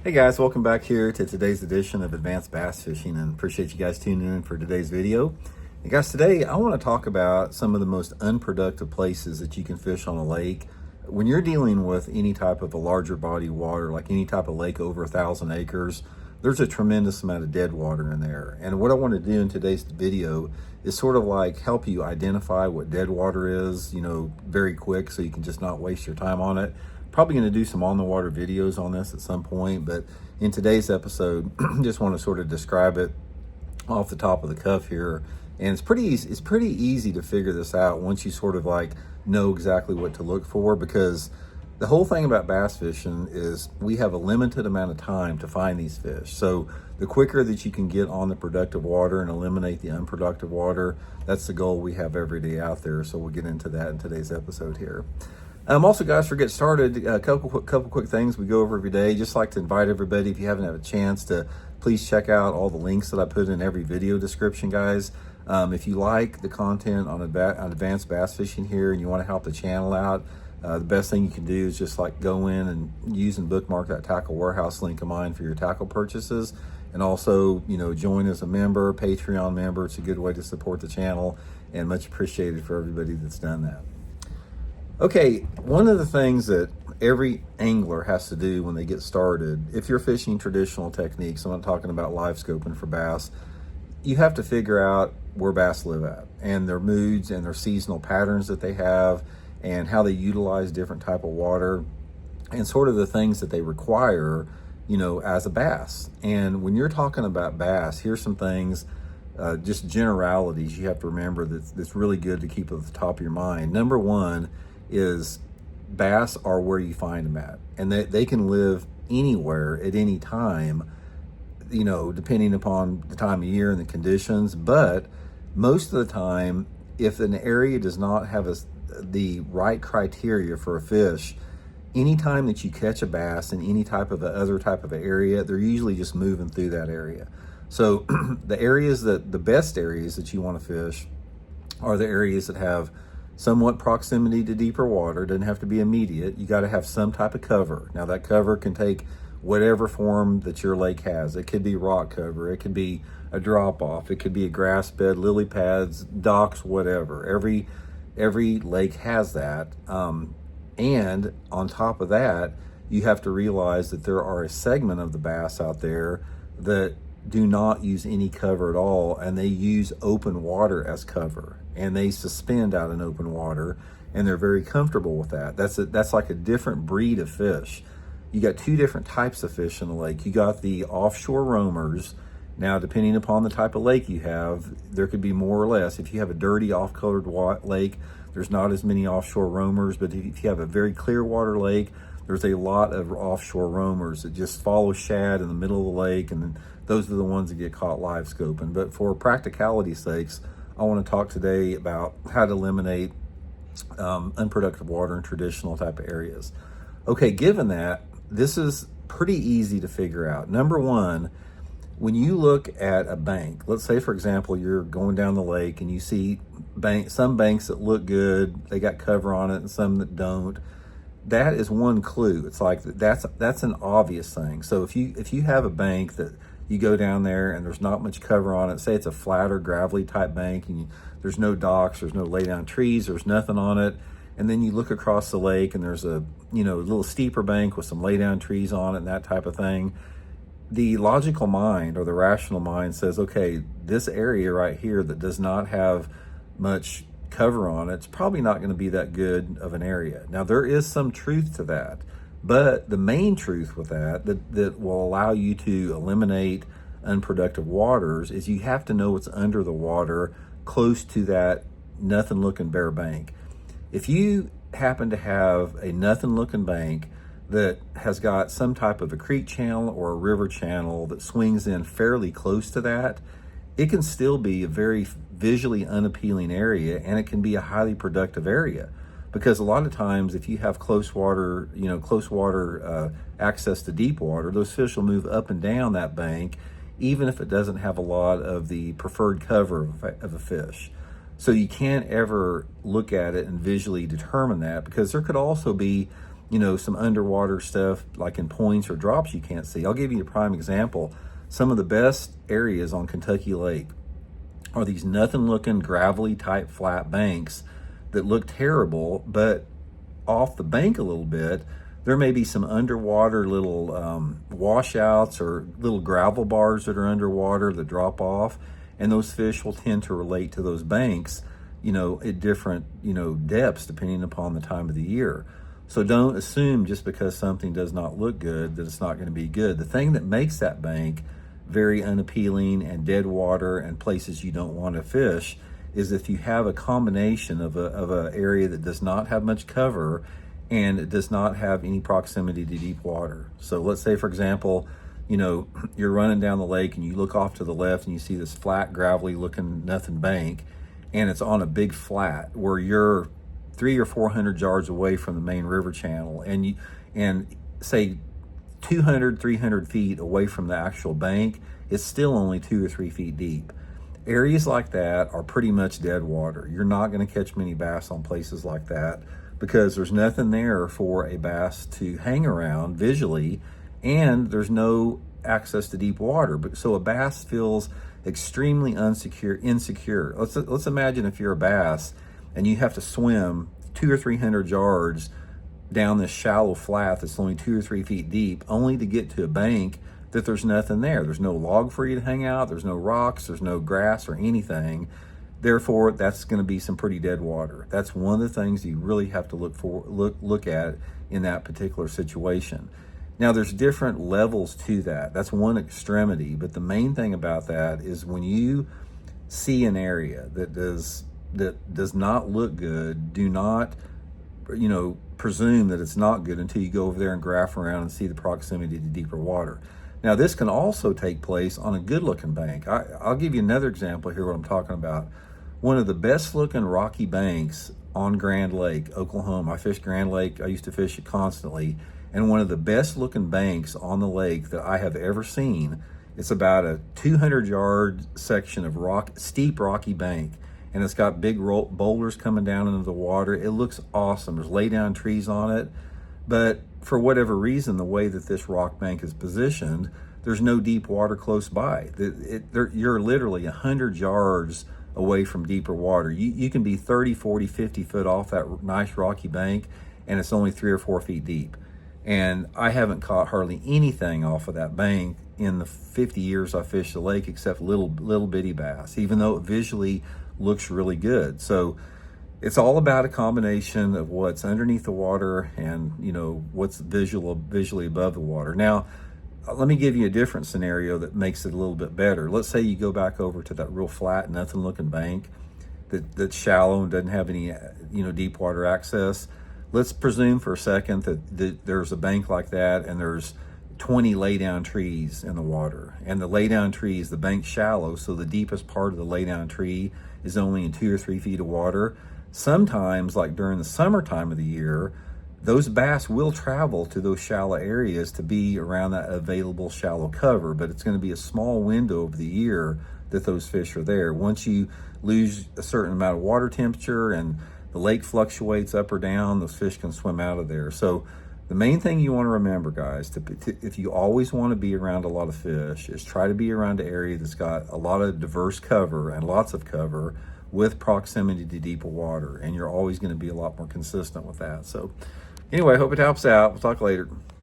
Hey guys, welcome back here to today's edition of Advanced Bass Fishing, and appreciate you guys tuning in for today's video. And guys, today I want to talk about some of the most unproductive places that you can fish on a lake. When you're dealing with any type of a larger body of water, like any type of lake over 1,000 acres, there's a tremendous amount of dead water in there. And what I want to do in today's video is sort of like help you identify what dead water is, very quick, so you can just not waste your time on it. Probably going to do some on the water videos on this at some point, but in today's episode, just want to sort of describe it off the top of the cuff here. And it's pretty easy to figure this out once you sort of like know exactly what to look for, because the whole thing about bass fishing is we have a limited amount of time to find these fish. So the quicker that you can get on the productive water and eliminate the unproductive water, that's the goal we have every day out there. So we'll get into that in today's episode here. Also, guys, for get started, a couple quick things we go over every day. Just like to invite everybody, if you haven't had a chance, to please check out all the links that I put in every video description, guys. If you like the content on advanced bass fishing here and you want to help the channel out, the best thing you can do is just like go in and use and bookmark that tackle warehouse link of mine for your tackle purchases. And also, join as a member, Patreon member. It's a good way to support the channel, and much appreciated for everybody that's done that. Okay, one of the things that every angler has to do when they get started, if you're fishing traditional techniques, I'm not talking about live scoping for bass, you have to figure out where bass live at, and their moods and their seasonal patterns that they have, and how they utilize different type of water, and sort of the things that they require, as a bass. And when you're talking about bass, here's some things, just generalities you have to remember that's really good to keep at the top of your mind. Number one is bass are where you find them at, and they can live anywhere at any time, depending upon the time of year and the conditions. But most of the time, if an area does not have the right criteria for a fish, anytime that you catch a bass in any type of other type of area, they're usually just moving through that area. So the best areas that you want to fish are the areas that have somewhat proximity to deeper water. It doesn't have to be immediate. You got to have some type of cover. Now that cover can take whatever form that your lake has. It could be rock cover, it could be a drop off, it could be a grass bed, lily pads, docks, whatever. Every lake has that. And on top of that, you have to realize that there are a segment of the bass out there that do not use any cover at all, and they use open water as cover, and they suspend out in open water, and they're very comfortable with that. That's like a different breed of fish. You got two different types of fish in the lake. You got the offshore roamers. Now, depending upon the type of lake you have, there could be more or less. If you have a dirty off-colored lake, there's not as many offshore roamers. But if you have a very clear water lake, there's a lot of offshore roamers that just follow shad in the middle of the lake, and those are the ones that get caught live scoping. But for practicality's sakes, I want to talk today about how to eliminate unproductive water in traditional type of areas. Okay, given that, this is pretty easy to figure out. Number one, when you look at a bank, let's say, for example, you're going down the lake and you see some banks that look good, they got cover on it, and some that don't. That is one clue. It's like that's an obvious thing. So if you have a bank that you go down there and there's not much cover on it, say it's a flatter, gravelly type bank, and there's no docks, there's no lay down trees, there's nothing on it, and then you look across the lake and there's a little steeper bank with some lay down trees on it and that type of thing, the logical mind or the rational mind says, okay, this area right here that does not have much cover on it, it's probably not going to be that good of an area. Now, there is some truth to that, but the main truth with that will allow you to eliminate unproductive waters is you have to know what's under the water close to that nothing looking bare bank. If you happen to have a nothing looking bank that has got some type of a creek channel or a river channel that swings in fairly close to that, it can still be a very visually unappealing area, and it can be a highly productive area. Because a lot of times, if you have close water access to deep water, those fish will move up and down that bank, even if it doesn't have a lot of the preferred cover of a fish. So you can't ever look at it and visually determine that, because there could also be some underwater stuff like in points or drops you can't see. I'll give you a prime example. Some of the best areas on Kentucky Lake are these nothing looking gravelly type flat banks that look terrible, but off the bank a little bit, there may be some underwater little washouts or little gravel bars that are underwater that drop off, and those fish will tend to relate to those banks, at different, depths depending upon the time of the year. So don't assume just because something does not look good that it's not going to be good. The thing that makes that bank very unappealing and dead water and places you don't want to fish is if you have a combination of a area that does not have much cover and it does not have any proximity to deep water. So let's say, for example, you're running down the lake and you look off to the left and you see this flat, gravelly looking nothing bank, and it's on a big flat where you're 300 or 400 yards away from the main river channel, and say 200, 300 feet away from the actual bank, it's still only 2 or 3 feet deep. Areas like that are pretty much dead water. You're not going to catch many bass on places like that because there's nothing there for a bass to hang around visually, and there's no access to deep water. But so a bass feels extremely insecure. Let's imagine if you're a bass and you have to swim 200 or 300 yards down this shallow flat that's only 2 or 3 feet deep, only to get to a bank that there's nothing there. There's no log for you to hang out. There's no rocks. There's no grass or anything. Therefore, that's going to be some pretty dead water. That's one of the things you really have to look at in that particular situation. Now, there's different levels to that. That's one extremity, but the main thing about that is when you see an area that does not look good, do not presume that it's not good until you go over there and graph around and see the proximity to deeper water. Now, this can also take place on a good-looking bank. I'll give you another example here, what I'm talking about. One of the best-looking rocky banks on Grand Lake, Oklahoma. I fished Grand Lake. I used to fish it constantly. And one of the best-looking banks on the lake that I have ever seen, it's about a 200-yard section of steep rocky bank. And it's got big boulders coming down into the water. It looks awesome. There's lay-down trees on it. But for whatever reason, the way that this rock bank is positioned, there's no deep water close by. You're literally 100 yards away from deeper water. You can be 30, 40, 50 foot off that nice rocky bank, and it's only 3 or 4 feet deep. And I haven't caught hardly anything off of that bank in the 50 years I fished the lake except little bitty bass, even though it visually looks really good. So it's all about a combination of what's underneath the water and what's visually above the water. Now, let me give you a different scenario that makes it a little bit better. Let's say you go back over to that real flat, nothing looking bank that's shallow and doesn't have any deep water access. Let's presume for a second that there's a bank like that and there's 20 lay-down trees in the water. And the lay-down trees, the bank's shallow, so the deepest part of the lay-down tree is only in 2 or 3 feet of water. Sometimes, like during the summertime of the year, those bass will travel to those shallow areas to be around that available shallow cover, but it's going to be a small window over the year that those fish are there. Once you lose a certain amount of water temperature and the lake fluctuates up or down, those fish can swim out of there. So the main thing you want to remember, guys, if you always want to be around a lot of fish, is try to be around an area that's got a lot of diverse cover and lots of cover with proximity to deeper water, and you're always going to be a lot more consistent with that. So anyway, I hope it helps out. We'll talk later.